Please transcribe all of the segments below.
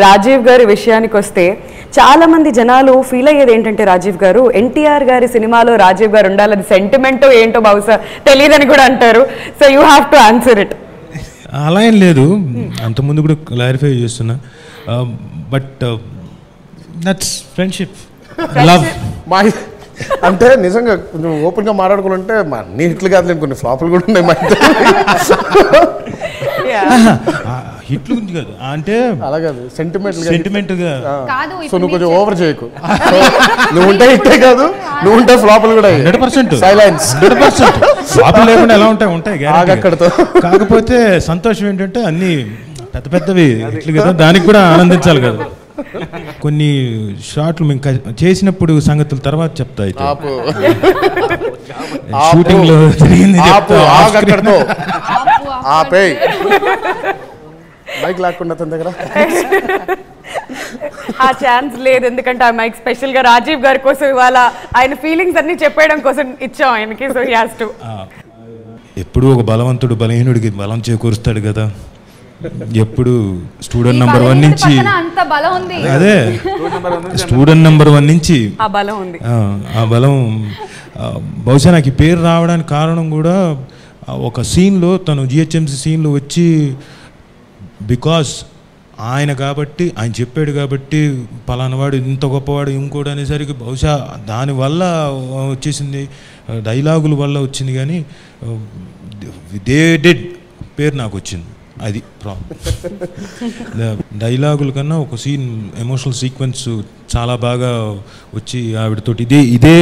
రాజీవ్ గారి విషయానికి వస్తే చాలా మంది జనాలు ఫీల్ అయ్యేది ఏంటంటే రాజీవ్ గారు ఎన్టీఆర్ గారి సినిమాలో రాజీవ్ గారు ఉండాలని సెంటిమెంటో ఏంటో బహుశా తెలియదని కూడా అంటారు. So you have to answer it. అలా ఏం లేదు, అంతకుముందు కూడా క్లారిఫై చేస్తున్నా. But that's friendship, love. అంటే నిజంగా కొంచెం ఓపెన్గా మాట్లాడుకోవాలంటే అన్ని హిట్లు కాదు, కొన్ని ఫ్లాపులు కూడా ఉన్నాయి మా హిట్లు కాదు అంటే అలా కాదు, సెంటిమెంట్గా. సో నువ్వు కొంచెం ఓవర్ చేయకు. నువ్వు ఉంటే హిట్టే కాదు, నువ్వు ఉంటే ఫ్లాపులు కూడా 100%. సైలెన్స్ 100%. ఫ్లాపులు లేకుండా ఎలా ఉంటాయి అక్కడతో. కాకపోతే సంతోషం ఏంటంటే అన్ని పెద్ద పెద్దవి హిట్లు కదా, దానికి కూడా ఆనందించాలి కదా. కొన్ని షాట్లు మేము చేసినప్పుడు సంగతుల తర్వాత చెప్తా. అయితే షూటింగ్ లో జరిగింది మైక్ లాక్కుండా తన దగ్గర ఆ ఛాన్స్ లేదు, ఎందుకంటే ఆ మైక్ స్పెషల్ గా రాజీవ్ గారి కోసం ఇవాళ ఆయన ఫీలింగ్స్ అన్ని చెప్పేయడం కోసం ఇచ్చాం ఆయనకి. So he has to. ఎప్పుడు ఒక బలవంతుడు బలహీనుడికి బలం చేకూరుస్తాడు కదా. ఎప్పుడు స్టూడెంట్ నెంబర్ 1 నుంచి అదే స్టూడెంట్ నెంబర్ 1 నుంచి ఆ బలం ఉంది. ఆ బలం బహుశా నాకు ఈ పేరు రావడానికి కారణం కూడా ఒక సీన్లో తను జిహెచ్ఎంసీ సీన్లో వచ్చి బికాస్ ఆయన కాబట్టి ఆయన చెప్పాడు కాబట్టి పలానావాడు ఇంత గొప్పవాడు ఇంకోటి అనేసరికి బహుశా దానివల్ల వచ్చేసింది, డైలాగుల వల్ల వచ్చింది. కానీ దే డెడ్ పేరు నాకు వచ్చింది, అది ప్రాబ్లం. డైలాగుల కన్నా ఒక సీన్ ఎమోషనల్ సీక్వెన్స్ చాలా బాగా వచ్చి ఆవిడతోటి ఇదే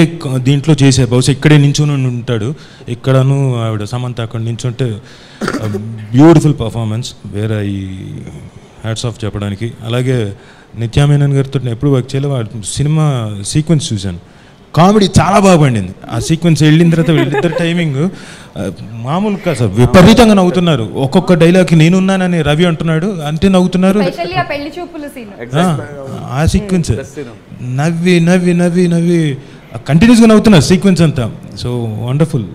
దీంట్లో చేసే, బహుశా ఇక్కడే నించుని ఉంటాడు, ఇక్కడను ఆవిడ సమంత అక్కడ నించుంటే బ్యూటిఫుల్ పర్ఫార్మెన్స్, వేరే ఈ హ్యాట్స్ ఆఫ్ చెప్పడానికి. అలాగే నిత్యామేనన్ గారితో ఎప్పుడు వర్క్ చేయలేదు, సినిమా సీక్వెన్స్ చూశాను, కామెడీ చాలా బాగా పండింది. ఆ సీక్వెన్స్ వెళ్ళిన తర్వాత వీళ్ళిద్దరు టైమింగ్ మామూలు కాదు సార్, విపరీతంగా నవ్వుతున్నారు. ఒక్కొక్క డైలాగ్కి నేనున్నానని రవి అంటున్నాడు అంటే నవ్వుతున్నారు. ఆ సీక్వెన్స్ నవ్వి నవ్వి నవ్వి నవ్వి కంటిన్యూస్గా నవ్వుతున్నారు సీక్వెన్స్ అంతా. So wonderful.